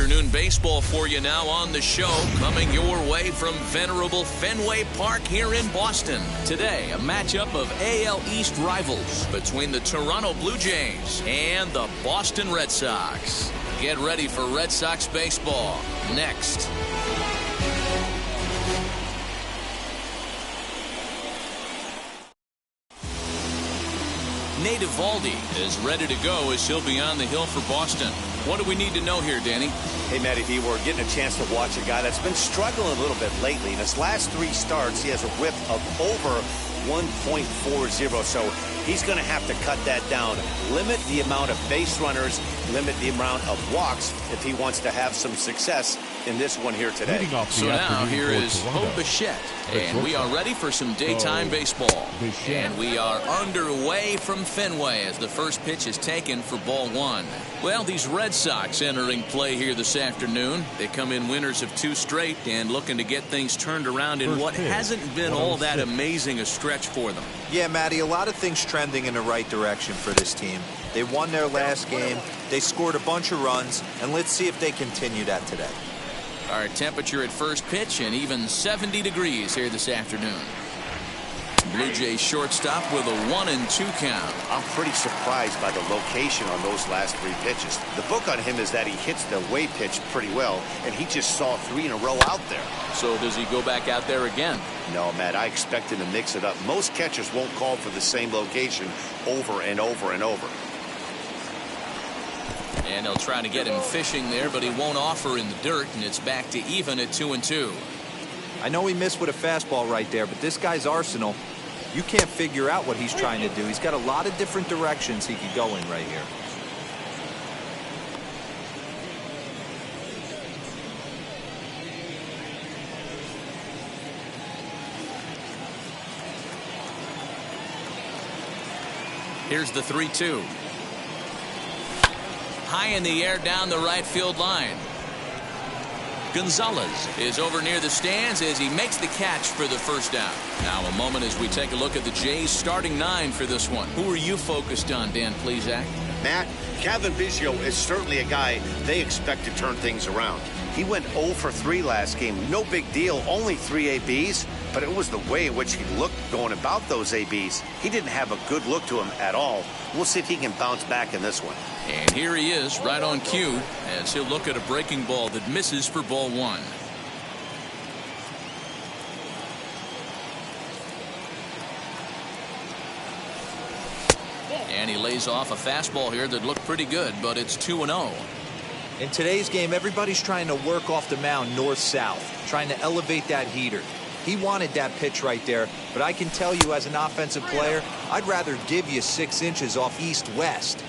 afternoon baseball for you now on the show, coming your way from venerable Fenway Park here in Boston. Today, a matchup of AL East rivals between the Toronto Blue Jays and the Boston Red Sox. Get ready for Red Sox baseball next. Nate Eovaldi is ready to go as he'll be on the hill for Boston. What do we need to know here, Danny? Hey, Matty V, we're getting a chance to watch a guy that's been struggling a little bit lately. In his last 3 starts, he has a whip of over 1.40, so he's going to have to cut that down. Limit the amount of base runners, limit the amount of walks if he wants to have some success in this one here today. So now here is Hope Bichette, and we are ready for some daytime baseball. And we are underway from Fenway as the first pitch is taken for ball 1. Well, these Red Sox entering play here this afternoon. They come in winners of 2 straight and looking to get things turned around in what hasn't been all that amazing a stretch for them. Yeah, Matty, a lot of things trending in the right direction for this team. They won their last game, they scored a bunch of runs, and let's see if they continue that today. Our temperature at first pitch and even 70 degrees here this afternoon. Blue Jays shortstop with a 1-2 count. I'm pretty surprised by the location on those last 3 pitches. The book on him is that he hits the away pitch pretty well, and he just saw 3 in a row out there. So does he go back out there again? No, Matt, I expect him to mix it up. Most catchers won't call for the same location over and over and over. And they'll try to get him fishing there, but he won't offer in the dirt, and it's back to even at 2-2. I know he missed with a fastball right there, but this guy's arsenal, you can't figure out what he's trying to do. He's got a lot of different directions he could go in right here. Here's the 3-2. High in the air down the right field line. Gonzalez is over near the stands as he makes the catch for the first down. Now a moment as we take a look at the Jays starting 9 for this one. Who are you focused on, Dan Plesac? Matt, Kevin Biggio is certainly a guy they expect to turn things around. He went 0 for 3 last game. No big deal, only 3 ABs, but it was the way in which he looked going about those ABs. He didn't have a good look to him at all. We'll see if he can bounce back in this one. And here he is right on cue as he'll look at a breaking ball that misses for ball 1. And he lays off a fastball here that looked pretty good, but it's 2-0. In today's game, everybody's trying to work off the mound north-south, trying to elevate that heater. He wanted that pitch right there, but I can tell you as an offensive player, I'd rather give you 6 inches off east-west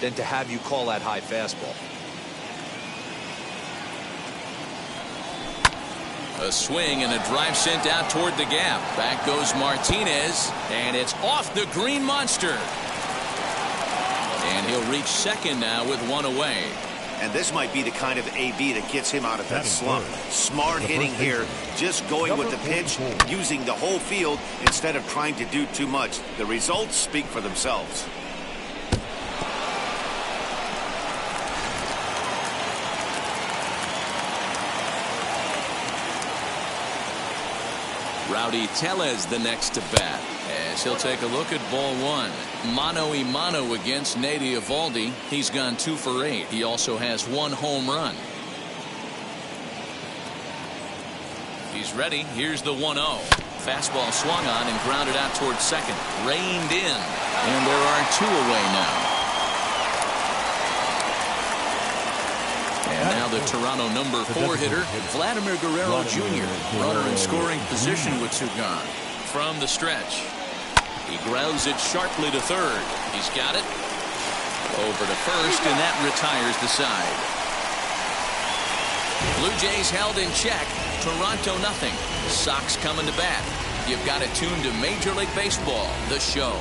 than to have you call that high fastball. A swing and a drive sent out toward the gap. Back goes Martinez, and it's off the green monster. And he'll reach second now with 1 away. And this might be the kind of AB that gets him out of that slump. Smart hitting here, just going with the pitch, using the whole field instead of trying to do too much. The results speak for themselves. Rowdy Tellez the next to bat as he'll take a look at ball 1. Mano-a-mano against Nate Eovaldi. He's gone 2 for 8. He also has 1 home run. He's ready. Here's the 1-0. Fastball swung on and grounded out towards second. Reined in. And there are 2 away now. And now the Toronto number 4 hitter, Vladimir Guerrero Jr. Runner in scoring position with 2 gone. From the stretch. He grounds it sharply to third. He's got it. Over to first, and that retires the side. Blue Jays held in check. Toronto nothing. Sox coming to bat. You've got it tuned to Major League Baseball, the show.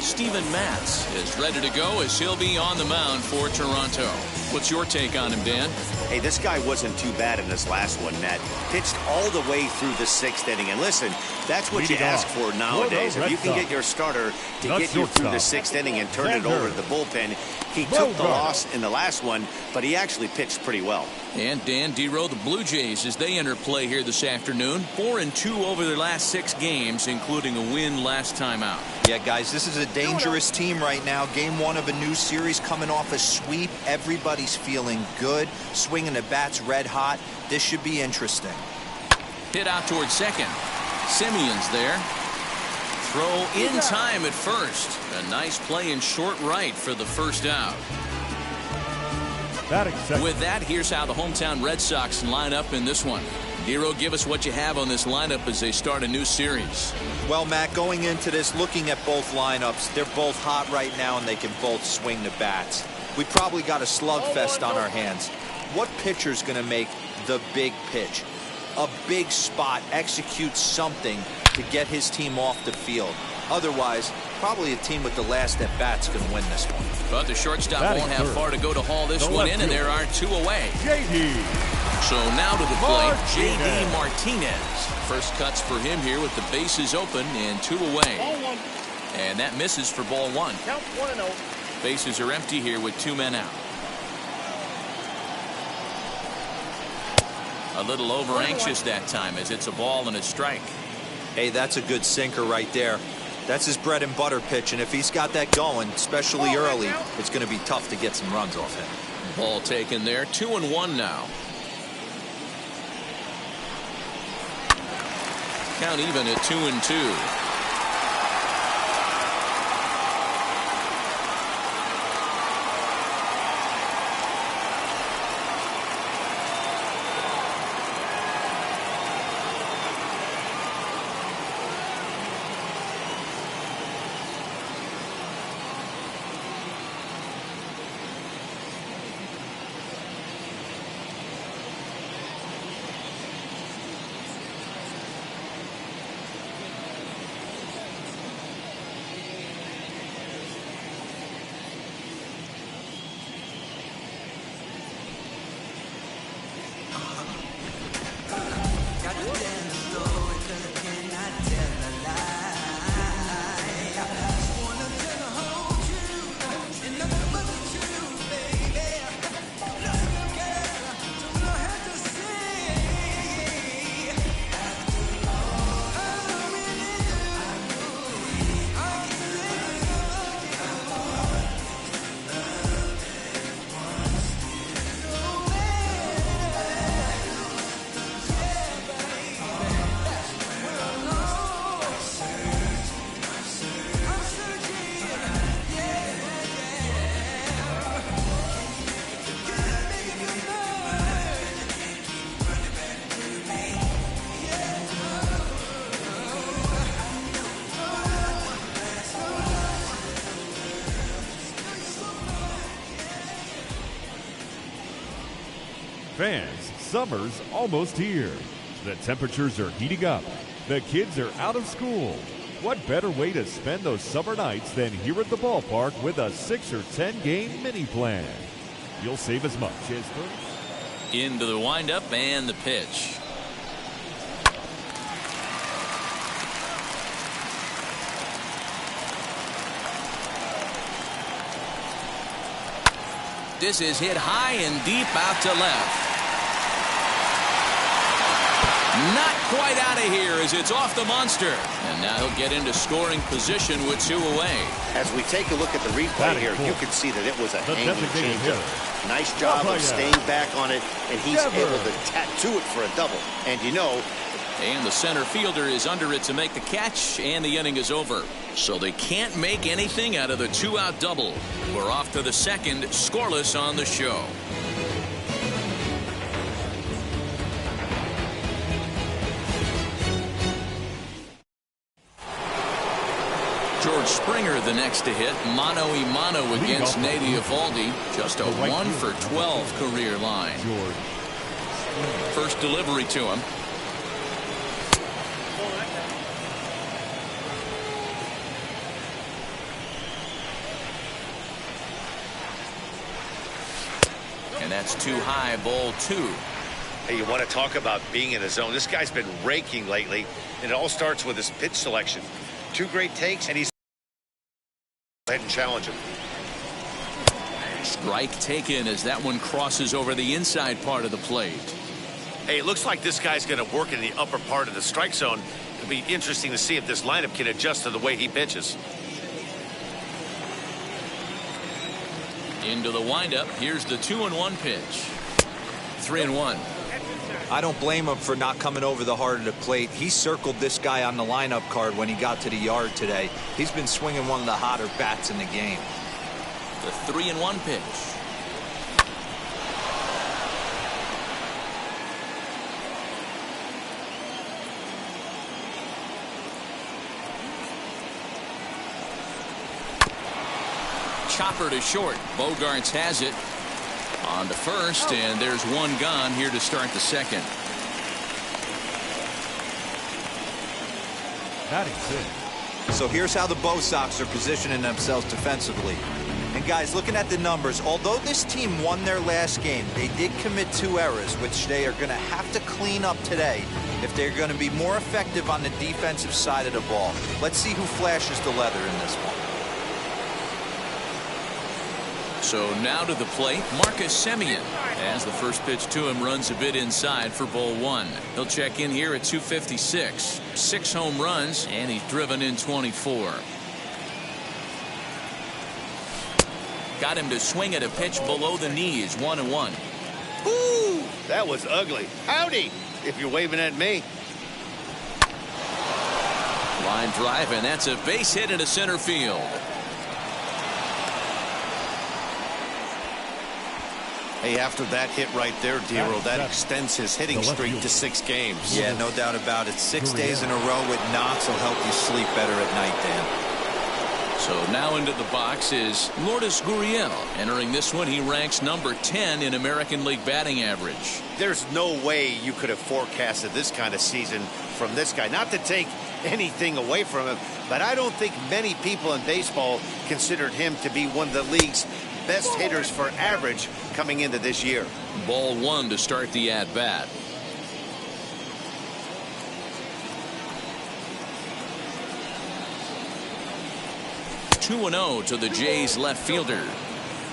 Steven Matz is ready to go as he'll be on the mound for Toronto. What's your take on him, Dan? Hey, this guy wasn't too bad in this last one, Matt. Pitched all the way through the 6th inning. And listen, that's what you ask for nowadays. If you can get your starter to get you through the 6th inning and turn it over to the bullpen, He took the loss in the last one, but he actually pitched pretty well. And Dan Dero, the Blue Jays, as they enter play here this afternoon, 4-2 over their last 6 games, including a win last time out. Yeah, guys, this is a dangerous team right now. Game 1 of a new series, coming off a sweep. Everybody's feeling good, swinging the bats red hot. This should be interesting. Hit out towards second. Simeon's there. Throw in time at first. A nice play in short right for the first out. With that, here's how the hometown Red Sox line up in this one. Dero, give us what you have on this lineup as they start a new series. Well, Matt, going into this, looking at both lineups, they're both hot right now and they can both swing the bats. We probably got a slugfest on our hands. What pitcher's going to make the big pitch? A big spot, execute something to get his team off the field. Otherwise, probably a team with the last at bat's going to win this one. But the shortstop won't have far to go to haul this one in, and there are 2 away. So now to the plate, J.D. Martinez. First cuts for him here with the bases open and 2 away. And that misses for ball 1. Count 1-0. Bases are empty here with 2 men out. A little over anxious that time as it's a ball and a strike. Hey, that's a good sinker right there. That's his bread and butter pitch, and if he's got that going, especially early, it's going to be tough to get some runs off him. Ball taken there. 2-1 now. Count even at 2-2. Fans, summer's almost here. The temperatures are heating up. The kids are out of school. What better way to spend those summer nights than here at the ballpark with a 6 or 10 game mini plan? You'll save as much as into the windup and the pitch. This is hit high and deep out to left. Not quite out of here as it's off the monster. And now he'll get into scoring position with 2 away. As we take a look at the replay here, you can see that it was a hanging changeup. Nice job of staying back on it, and he's able to tattoo it for a double. And you know, and the center fielder is under it to make the catch, and the inning is over. So they can't make anything out of the 2-out double. We're off to the second, scoreless on the show. George Springer the next to hit, mano a mano against Nady Eovaldi. Just a 1 for 12 career line. First delivery to him. And that's too high, ball 2. Hey, you want to talk about being in a zone. This guy's been raking lately, and it all starts with his pitch selection. 2 great takes, and he's go ahead and challenge him. Strike taken as that one crosses over the inside part of the plate. Hey, it looks like this guy's going to work in the upper part of the strike zone. It'll be interesting to see if this lineup can adjust to the way he pitches. Into the windup. Here's the 2-1 pitch. 3-1. I don't blame him for not coming over the heart of the plate. He circled this guy on the lineup card when he got to the yard today. He's been swinging one of the hotter bats in the game. The 3-1 pitch. Chopper to short. Bogarts has it. On to first, and there's one gone here to start the second. Batting six. So here's how the Bo Sox are positioning themselves defensively. And guys, looking at the numbers, although this team won their last game, they did commit 2 errors, which they are going to have to clean up today if they're going to be more effective on the defensive side of the ball. Let's see who flashes the leather in this one. So now to the plate, Marcus Simeon, as the first pitch to him runs a bit inside for ball 1. He'll check in here at 256. 6 home runs, and he's driven in 24. Got him to swing at a pitch below the knees. 1-1. Ooh, that was ugly. Howdy, if you're waving at me. Line drive, and that's a base hit into center field. Hey, after that hit right there, Dero, that extends his hitting streak to 6 games. Yeah, no doubt about it. 6 days in a row with knocks will help you sleep better at night, Dan. So now into the box is Lourdes Guriel. Entering this one, he ranks number 10 in American League batting average. There's no way you could have forecasted this kind of season from this guy. Not to take anything away from him, but I don't think many people in baseball considered him to be one of the league's best hitters for average coming into this year. Ball 1 to start the at-bat. (2-0) to the Jays left fielder.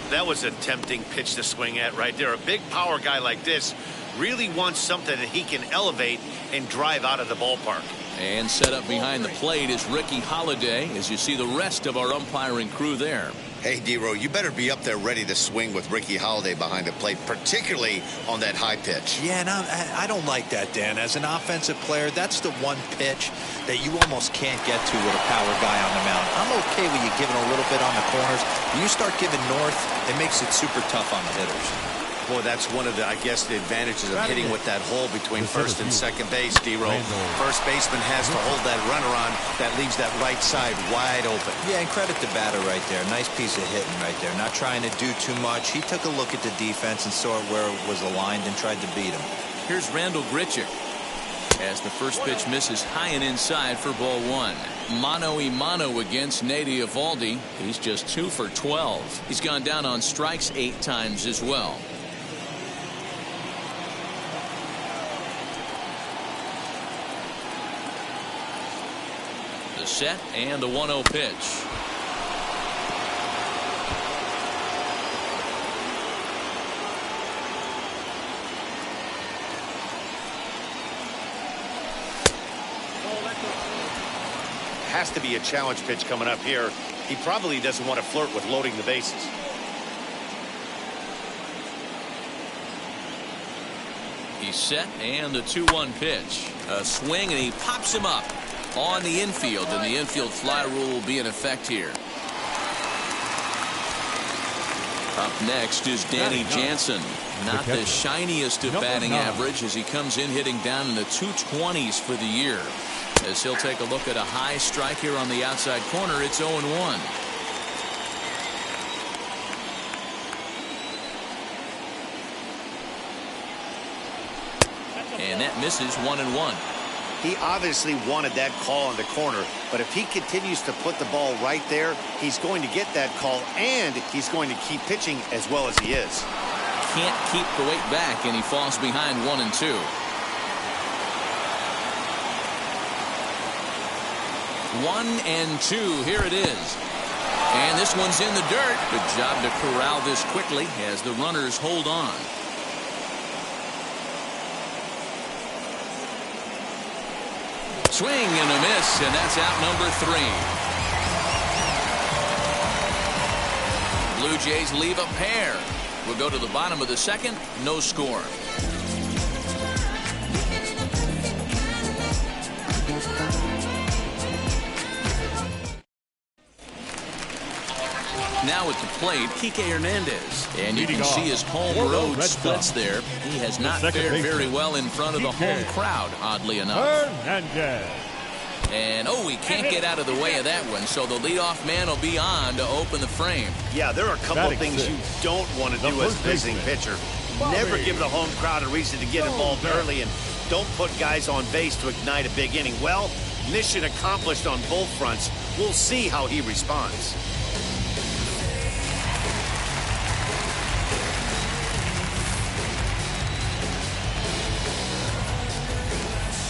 That was a tempting pitch to swing at right there. A big power guy like this really wants something that he can elevate and drive out of the ballpark. And set up behind the plate is Ricky Holiday, as you see the rest of our umpiring crew there. Hey, Dero, you better be up there ready to swing with Ricky Holiday behind the plate, particularly on that high pitch. Yeah, and I don't like that, Dan. As an offensive player, that's the one pitch that you almost can't get to with a power guy on the mound. I'm okay with you giving a little bit on the corners. When you start giving north, it makes it super tough on the hitters. Boy, that's one of the, I guess, the advantages of hitting with that hole between first and second base, Dero. First baseman has to hold that runner on. That leaves that right side wide open. Yeah, and credit the batter right there. Nice piece of hitting right there. Not trying to do too much. He took a look at the defense and saw where it was aligned and tried to beat him. Here's Randall Bridger, as the first pitch misses high and inside for ball 1. Mano-a-mano against Nady Eovaldi. He's just 2 for 12. He's gone down on strikes 8 times as well. The set and the 1-0 pitch. Has to be a challenge pitch coming up here. He probably doesn't want to flirt with loading the bases. He's set, and the 2-1 pitch. A swing, and he pops him up on the infield, and the infield fly rule will be in effect here. Up next is Danny Jansen. Not the shiniest of batting average as he comes in hitting down in the 220s for the year. As he'll take a look at a high strike here on the outside corner, it's 0-1. And that misses 1-1. He obviously wanted that call in the corner, but if he continues to put the ball right there, he's going to get that call, and he's going to keep pitching as well as he is. Can't keep the weight back, and he falls behind 1-2. 1-2. Here it is. And this one's in the dirt. Good job to corral this quickly as the runners hold on. Swing and a miss, and that's out number 3. Blue Jays leave a pair. We'll go to the bottom of the second. No score. Now at the plate, Kike Hernandez. And you can see his home road splits there. He has not fared very well in front of the home crowd, oddly enough. And, he can't get out of the way of that one, so the leadoff man will be on to open the frame. Yeah, there are a couple of things you don't want to do as a visiting pitcher. Never give the home crowd a reason to get involved early, and don't put guys on base to ignite a big inning. Well, mission accomplished on both fronts. We'll see how he responds.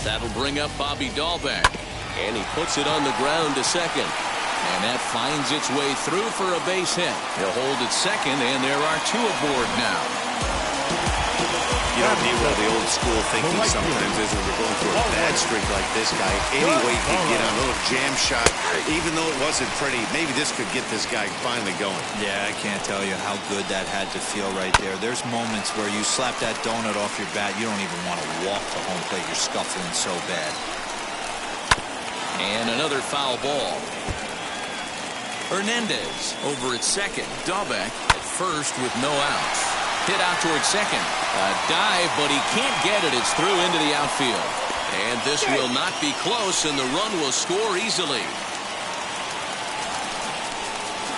That'll bring up Bobby Dalbeck. And he puts it on the ground to second. And that finds its way through for a base hit. He'll hold it second, and there are 2 aboard now. You know, D-Roll, the old school thinking sometimes is when we're going through a bad streak like this guy, any way he could get on a little jam shot, even though it wasn't pretty, maybe this could get this guy finally going. Yeah, I can't tell you how good that had to feel right there. There's moments where you slap that donut off your bat, you don't even want to walk to home plate. You're scuffling so bad. And another foul ball. Hernandez over at second. Dalbeck at first with no outs. Hit out towards second. A dive, but he can't get it. It's through into the outfield. And this will not be close, and the run will score easily.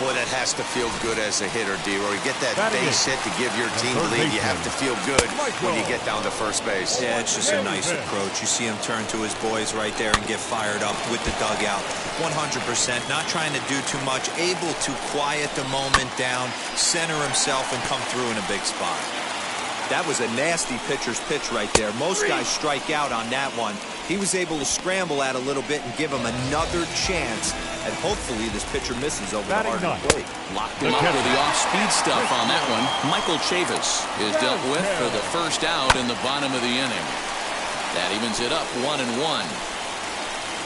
Boy, that has to feel good as a hitter, D-Roll. You get that base hit to give your team the lead. You have to feel good when you get down to first base. Yeah, it's just a nice approach. You see him turn to his boys right there and get fired up with the dugout. 100%, not trying to do too much, able to quiet the moment down, center himself, and come through in a big spot. That was a nasty pitcher's pitch right there. Most guys strike out on that one. He was able to scramble at a little bit and give him another chance. And hopefully this pitcher misses over the hard plate. Locked him up with the off-speed stuff on that one. Michael Chavis is dealt with for the first out in the bottom of the inning. That evens it up 1-1.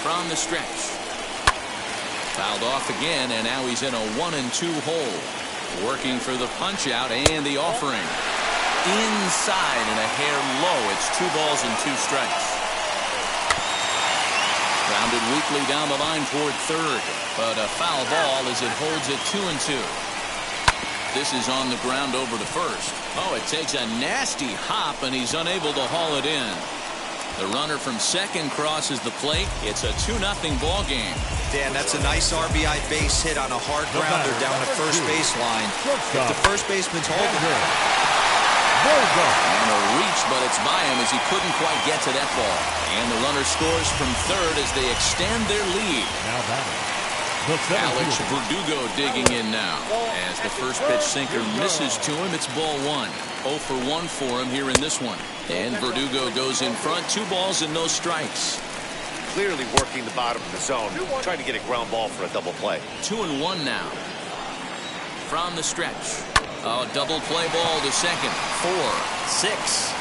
From the stretch. Fouled off again, and now he's in a 1-2 hole. Working for the punch-out and the offering. Inside and a hair low. It's 2 balls and 2 strikes. Grounded weakly down the line toward third, but a foul ball as it holds it 2-2. This is on the ground over to first. It takes a nasty hop, and he's unable to haul it in. The runner from second crosses the plate. It's a 2-0 ball game. Dan, that's a nice RBI base hit on a hard grounder down the first baseline. If the first baseman's holding it. And a reach, but it's by him as he couldn't quite get to that ball. And the runner scores from third as they extend their lead. Alex Berdugo digging in now. As the first pitch sinker misses to him, it's ball 1. 0 for 1 for him here in this one. And Berdugo goes in front, 2 balls and no strikes. Clearly working the bottom of the zone, trying to get a ground ball for a double play. 2-1 now. From the stretch. Double play ball to second. 4, 6,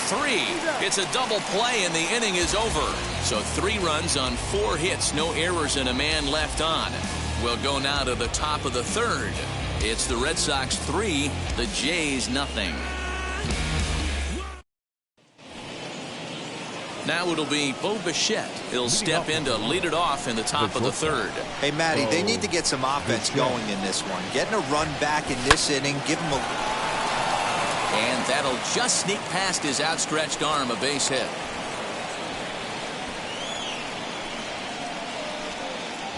3. It's a double play, and the inning is over. So 3 runs on 4 hits, no errors, and a man left on. We'll go now to the top of the third. It's the Red Sox 3, the Jays 0. Now it'll be Bo Bichette. He'll step in to lead it off in the top of the third. Hey, Matty, they need to get some offense going in this one. Getting a run back in this inning, give him a... And that'll just sneak past his outstretched arm, a base hit.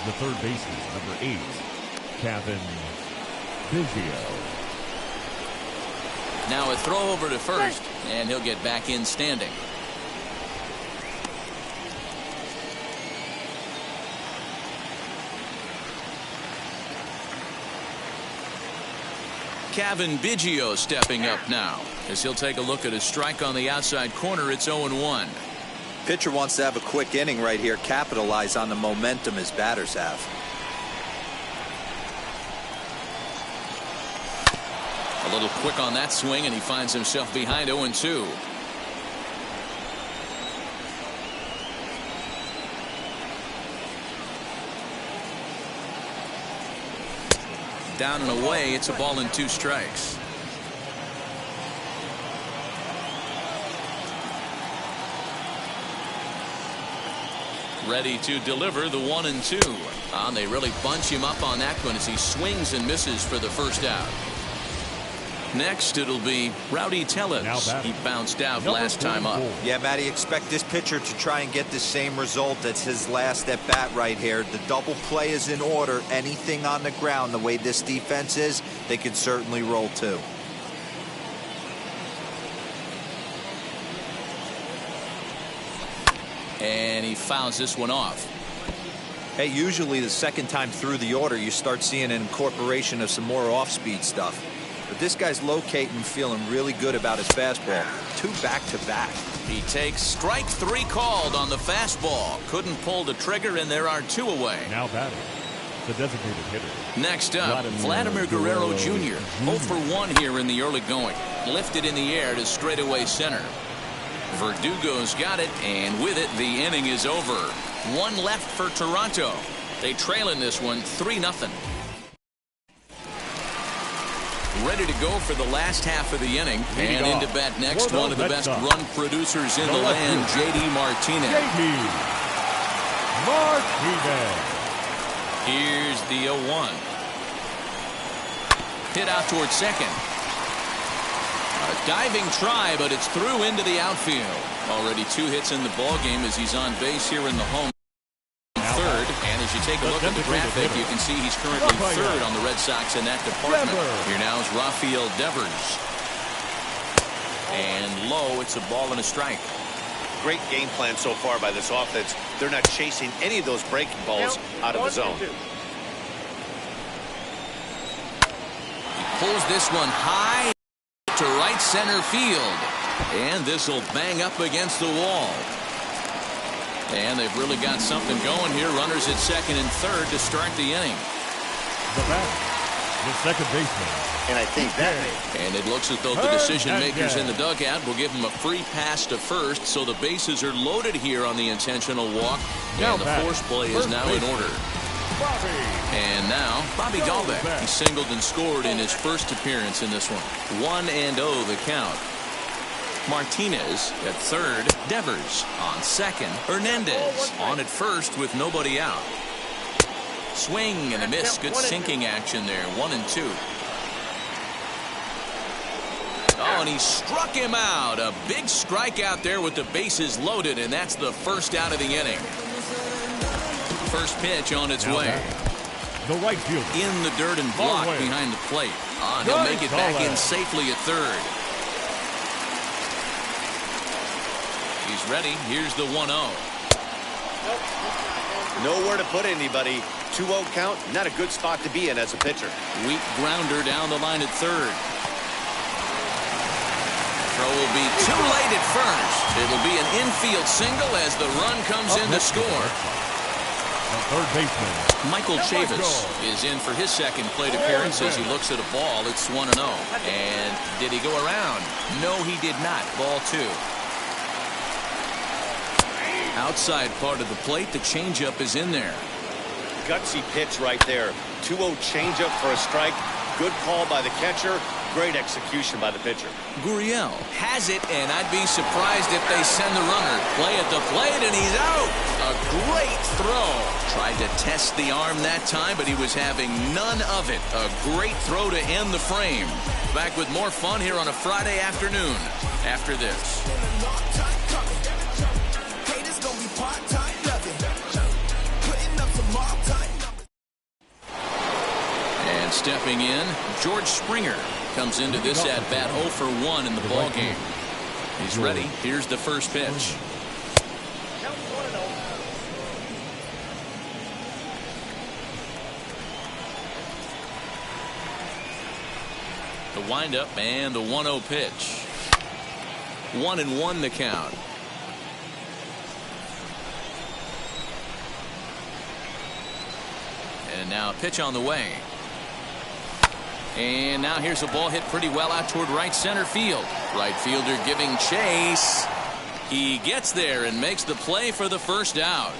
The third baseman, number 8, Kevin Biggio. Now a throw over to first, and he'll get back in standing. Kevin Biggio stepping up now as he'll take a look at his strike on the outside corner. It's 0-1. Pitcher wants to have a quick inning right here, capitalize on the momentum his batters have. A little quick on that swing, and he finds himself behind 0-2. Down and away, it's a ball and 2 strikes. Ready to deliver the 1-2. And they really bunch him up on that one as he swings and misses for the first out. Next, it'll be Rowdy Tellez. He bounced out last time up. Yeah, Matty, expect this pitcher to try and get the same result as his last at bat right here. The double play is in order. Anything on the ground, the way this defense is, they could certainly roll too. And he fouls this one off. Hey, usually the second time through the order, you start seeing an incorporation of some more off-speed stuff. But this guy's locating, feeling really good about his fastball. 2 back-to-back. He takes strike 3 called on the fastball. Couldn't pull the trigger, and there are 2 away. Now batting, the designated hitter. Next up, Vladimir Guerrero Jr. 0 for 1 here in the early going. Lifted in the air to straightaway center. Verdugo's got it, and with it, the inning is over. 1 left for Toronto. They trail in this one 3-0. Ready to go for the last half of the inning. And into bat next, one of the best run producers in the land, J.D. Martinez. Here's the 0-1. Hit out towards second. A diving try, but it's through into the outfield. Already 2 hits in the ball game as he's on base here in the home third. And as you take a look at the graphic, you can see he's currently third on the Red Sox in that department. Here now is Rafael Devers. And low, it's a ball and a strike. Great game plan so far by this offense. They're not chasing any of those breaking balls out of the zone. He pulls this one high to right center field. And this will bang up against the wall. And they've really got something going here. Runners at second and third to start the inning. The batter, the second baseman. And I think that and it looks as though the decision makers in the dugout will give him a free pass to first, so the bases are loaded here on the intentional walk. And the force play is now in order. And now Bobby Dalbeck. He singled and scored in his first appearance in this one. 1-0 the count. Martinez at third. Devers on second. Hernandez on at first with nobody out. Swing and a miss. Good sinking action there. 1-2. Oh, and he struck him out. A big strikeout there with the bases loaded, and that's the first out of the inning. First pitch on its way. The right field in the dirt and blocked behind the plate. He'll make it back in safely at third. He's ready. Here's the 1-0. Nowhere to put anybody. 2-0 count. Not a good spot to be in as a pitcher. Weak grounder down the line at third. Throw will be too late at first. It'll be an infield single as the run comes in to score. Third baseman Michael Chavis is in for his second plate appearance as he looks at a ball. It's 1-0. And did he go around? No, he did not. Ball 2. Outside part of the plate, the changeup is in there. Gutsy pitch right there. 2-0 changeup for a strike. Good call by the catcher. Great execution by the pitcher. Guriel has it, and I'd be surprised if they send the runner. Play at the plate, and he's out. A great throw. Tried to test the arm that time, but he was having none of it. A great throw to end the frame. Back with more fun here on a Friday afternoon after this. And stepping in, George Springer comes into this at bat 0 for 1 in the ball game. He's ready. Here's the first pitch. The windup and the 1-0 pitch. 1-1 the count. And now a pitch on the way. And now here's a ball hit pretty well out toward right center field. Right fielder giving chase. He gets there and makes the play for the first out.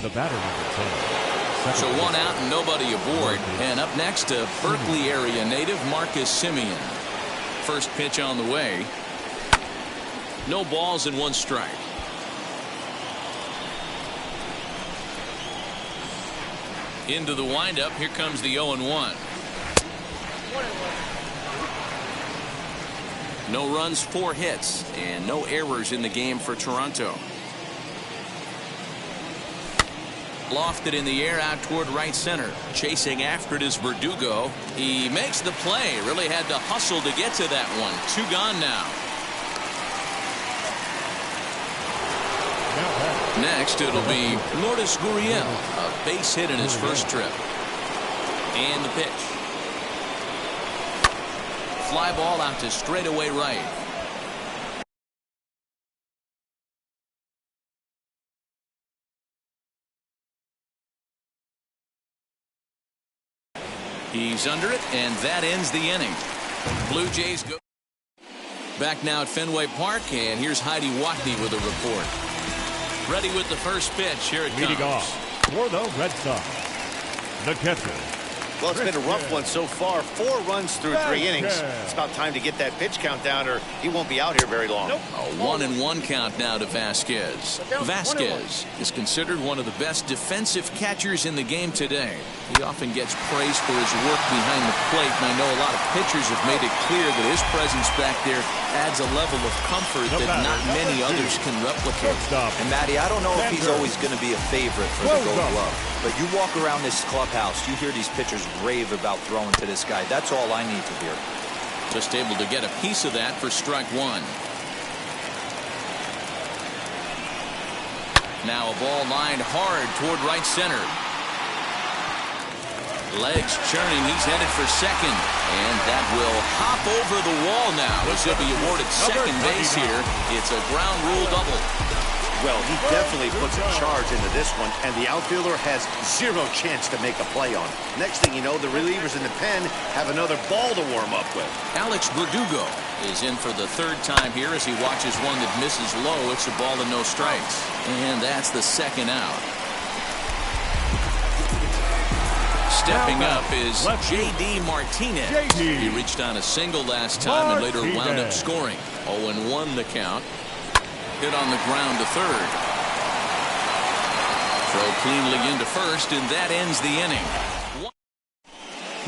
The batter, number 10. So one out and nobody aboard. And up next, a Berkeley area native, Marcus Simeon. First pitch on the way. No balls and 1 strike. Into the windup. Here comes the 0-1. No runs, 4 hits, and no errors in the game for Toronto. Lofted in the air out toward right center. Chasing after it is Berdugo. He makes the play. Really had to hustle to get to that one. 2 gone now. Next, it'll be Lourdes Guriel, a base hit in his first trip. And the pitch. Fly ball out to straightaway right. He's under it, and that ends the inning. Blue Jays go back now at Fenway Park, and here's Heidi Watney with a report. Ready with the first pitch. Here it Leading comes. off for the Red Sox, the catcher. Well, it's been a rough one so far. 4 runs through 3 innings. It's about time to get that pitch count down, or he won't be out here very long. A 1-1 count now to Vasquez. Vasquez is considered one of the best defensive catchers in the game today. He often gets praised for his work behind the plate, and I know a lot of pitchers have made it clear that his presence back there adds a level of comfort that not many others can replicate. And Matty, I don't know if he's always going to be a favorite for the Gold Glove, but you walk around this clubhouse, you hear these pitchers rave about throwing to this guy. That's all I need to hear. Just able to get a piece of that for strike 1. Now a ball lined hard toward right center. Legs churning. He's headed for second. And that will hop over the wall now as he'll be awarded second base here. It's a ground rule double. Well, he definitely puts a charge into this one, and the outfielder has 0 chance to make a play on. Next thing you know, the relievers in the pen have another ball to warm up with. Alex Berdugo is in for the 3rd time here as he watches one that misses low. It's a ball and no strikes. And that's the second out. Stepping up is J.D. Martinez. He reached on a single last time and later wound up scoring. 0-1 the count. Hit on the ground to third. Throw cleanly into first, and that ends the inning.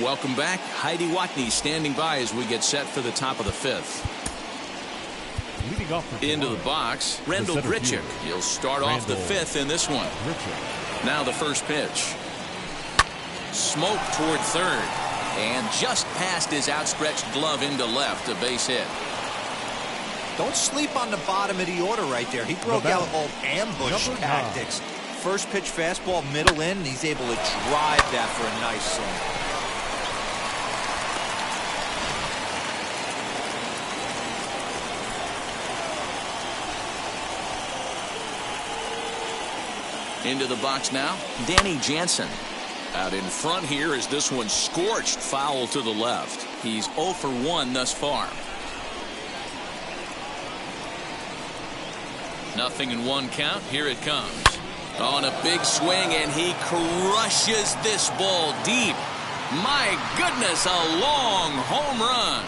Welcome back. Heidi Watney standing by as we get set for the top of the 5th. Leading off into the box, Randall Bridger. He'll start off the 5th in this one. Now the first pitch. Smoke toward third, and just past his outstretched glove into left, a base hit. Don't sleep on the bottom of the order right there. He broke out old ambush tactics. First pitch fastball, middle in, and he's able to drive that for a nice swing. Into the box now, Danny Jansen. Out in front here as this one scorched foul to the left. He's 0 for 1 thus far. Nothing in 1 count. Here it comes. On a big swing, and he crushes this ball deep. My goodness, a long home run.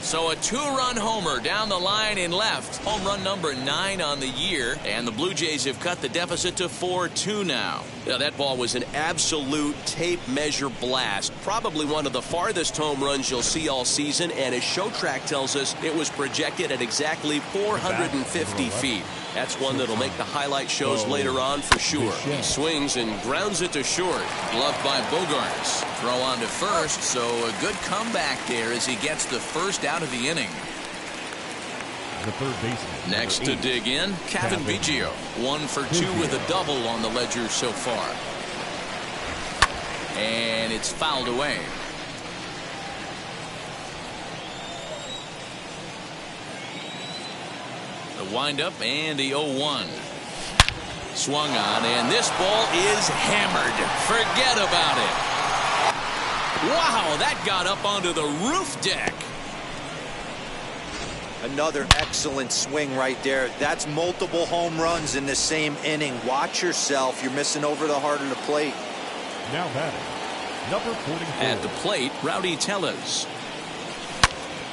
So a 2-run homer down the line in left. Home run number 9 on the year. And the Blue Jays have cut the deficit to 4-2 now. Now that ball was an absolute tape measure blast. Probably one of the farthest home runs you'll see all season. And as Show Track tells us, it was projected at exactly 450 feet. That's one that'll make the highlight shows later on for sure. He swings and grounds it to short. Gloved by Bogarts. Throw on to first, so a good comeback there as he gets the first out of the inning. The third baseman. Next to dig in, Kevin Biggio. 1 for 2 with a double on the ledger so far. And it's fouled away. The windup and the 0-1. Swung on, and this ball is hammered. Forget about it. Wow, that got up onto the roof deck. Another excellent swing right there. That's multiple home runs in the same inning. Watch yourself. You're missing over the heart of the plate. Now batting, number 44. At the plate, Rowdy Tellez.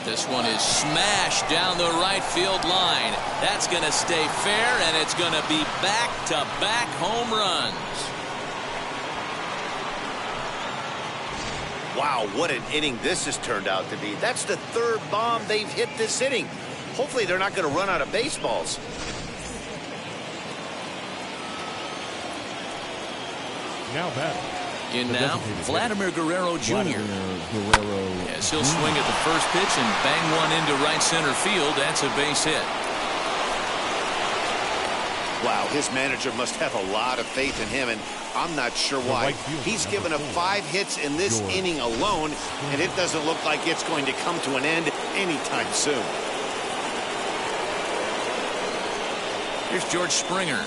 This one is smashed down the right field line. That's going to stay fair, and it's going to be back-to-back home runs. Wow, what an inning this has turned out to be. That's the third bomb they've hit this inning. Hopefully they're not going to run out of baseballs. Now batting. In now, Vladimir Guerrero Jr. Yes, he'll swing at the first pitch and bang one into right center field. That's a base hit. Wow, his manager must have a lot of faith in him, and I'm not sure why. He's given up 5 hits in this inning alone, and it doesn't look like it's going to come to an end anytime soon. Here's George Springer.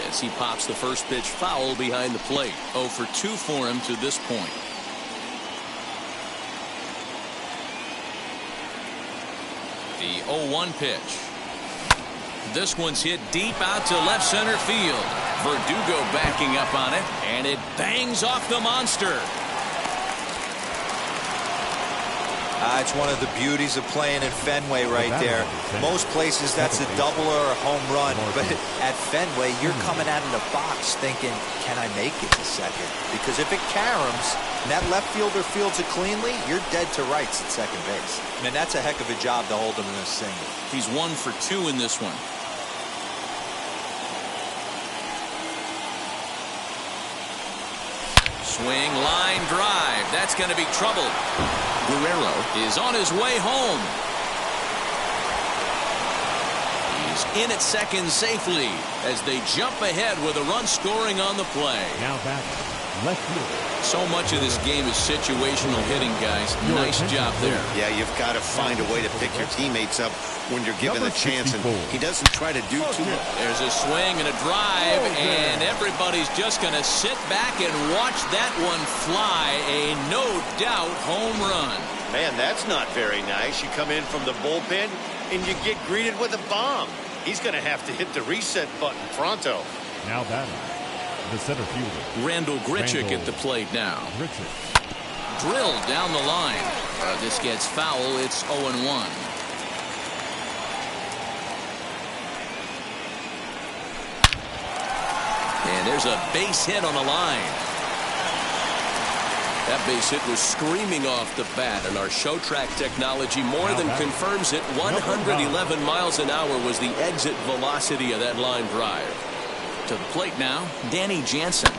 As he pops the first pitch foul behind the plate. 0 for 2 for him to this point. The 0-1 pitch. This one's hit deep out to left center field. Berdugo backing up on it, and it bangs off the monster. It's one of the beauties of playing in Fenway right there. Most places that's a double or a home run, but at Fenway you're coming out of the box thinking, can I make it to second? Because if it caroms and that left fielder fields it cleanly, you're dead to rights at second base. And that's a heck of a job to hold him in a single. He's 1 for 2 in this one. Swing, line drive. That's going to be trouble. Guerrero is on his way home. He's in at second safely as they jump ahead with a run scoring on the play. Now batting, left field. So much of this game is situational hitting, guys. Nice job there. Yeah, you've got to find a way to pick your teammates up when you're given a chance, and he doesn't try to do too much. There's a swing and a drive, and everybody's just going to sit back and watch that one fly. A no-doubt home run. Man, that's not very nice. You come in from the bullpen, and you get greeted with a bomb. He's going to have to hit the reset button pronto. Now batting, the center fielder. Randall Bridger at the plate now. Drilled down the line. This gets foul. It's 0-1. And there's a base hit on the line. That base hit was screaming off the bat, and our show track technology more than confirms it. 111 miles an hour was the exit velocity of that line drive. To the plate now, Danny Jansen.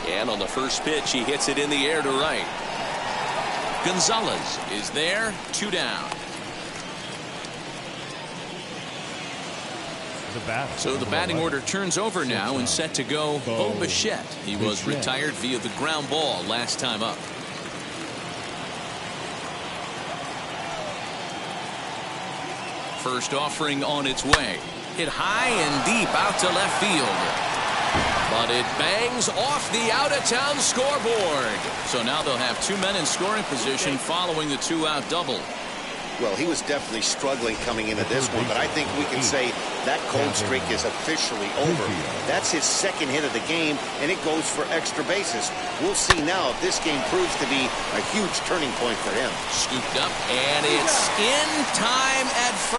And on the first pitch, he hits it in the air to right. Gonzalez is there, 2 down. So the batting order turns over now and set to go Bo Bichette. He was retired via the ground ball last time up. First offering on its way. Hit high and deep out to left field. But it bangs off the out-of-town scoreboard. So now they'll have 2 men in scoring position following the 2-out double. Well, he was definitely struggling coming into this one, but I think we can say that cold streak is officially over. That's his second hit of the game, and it goes for extra bases. We'll see now if this game proves to be a huge turning point for him. Scooped up, and it's in time at first.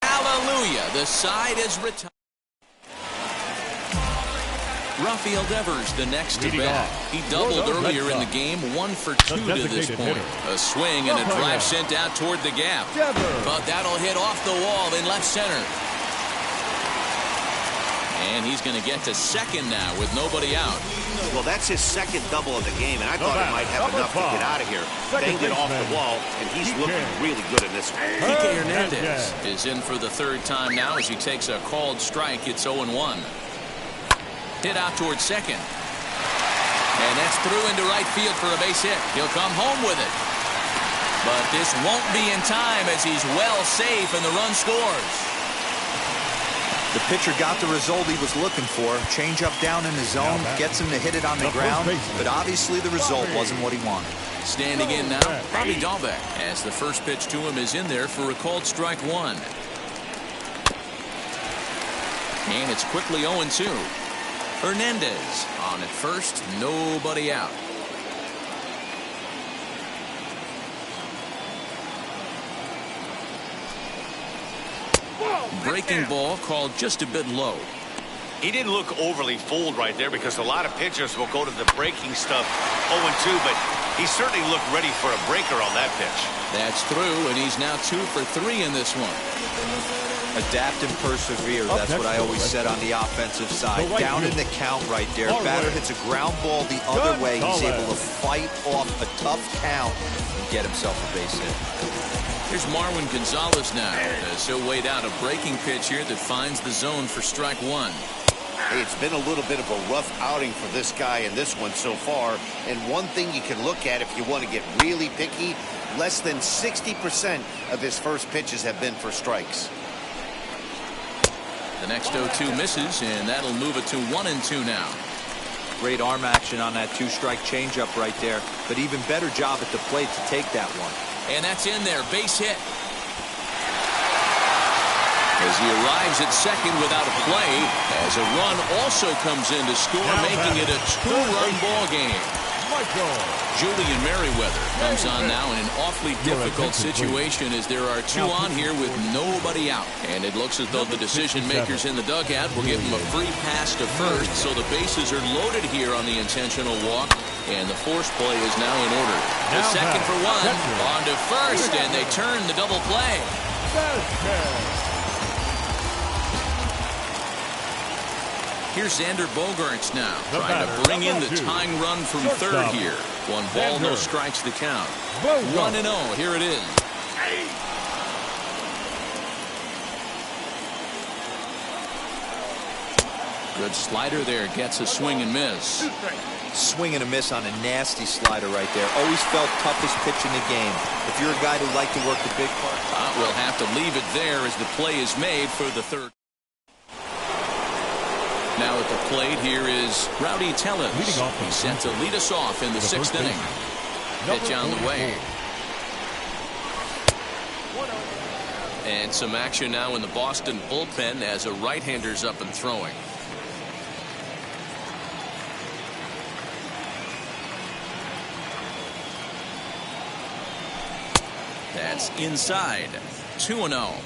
Hallelujah, the side is retired. Rafael Devers, the next to bat. He doubled earlier in the game, 1 for 2 to this point. A swing and a drive sent out toward the gap. But that'll hit off the wall in left center. And he's going to get to second now with nobody out. Well, that's his second double of the game, and I thought he might have enough to get out of here. Banged it off the wall, and he's looking really good in this one. Kike Hernandez is in for the 3rd time now as he takes a called strike. It's 0-1. Hit out towards second. And that's through into right field for a base hit. He'll come home with it. But this won't be in time as he's well safe and the run scores. The pitcher got the result he was looking for. Change up down in the zone, gets him to hit it on the ground, but obviously the result wasn't what he wanted. Standing in now, Bobby Dalbeck, as the first pitch to him is in there for a called strike one. And it's quickly 0-2. Hernandez on at first, nobody out. Breaking ball called just a bit low. He didn't look overly fooled right there because a lot of pitchers will go to the breaking stuff 0-2, but he certainly looked ready for a breaker on that pitch. That's through, and he's now 2 for 3 in this one. Adapt and persevere. That's what I always said on the offensive side. Down in the count right there. Batter hits a ground ball the other way. He's able to fight off a tough count and get himself a base hit. Here's Marwin Gonzalez now as he'll wait out a breaking pitch here that finds the zone for strike one. Hey, it's been a little bit of a rough outing for this guy in this one so far. And one thing you can look at if you want to get really picky, less than 60% of his first pitches have been for strikes. The next 0-2 misses, and that'll move it to 1-2 now. Great arm action on that two-strike changeup right there, but even better job at the plate to take that one. And that's in there, base hit. As he arrives at second without a play, as a run also comes in to score, making it a two-run ball game. Julian Merriweather comes on now in an awfully difficult situation as there are two on here with nobody out. And it looks as though the decision makers in the dugout will give him a free pass to first, so the bases are loaded here on the intentional walk. And the force play is now in order. The second for one, on to first, and they turn the double play. Here's Xander Bogaerts now, trying to bring in the tying run from third here. One ball, no strikes the count. 1-0, here it is. Good slider there, gets a swing and miss. Swing and a miss on a nasty slider right there. Always felt toughest pitch in the game. If you're a guy who liked to work the big part, we'll have to leave it there as the play is made for the third. Now at the plate here is Rowdy Tellez. He's set to lead us off in the sixth inning. Pitch on the way. And some action now in the Boston bullpen as a right-hander's up and throwing. That's inside. 2-0.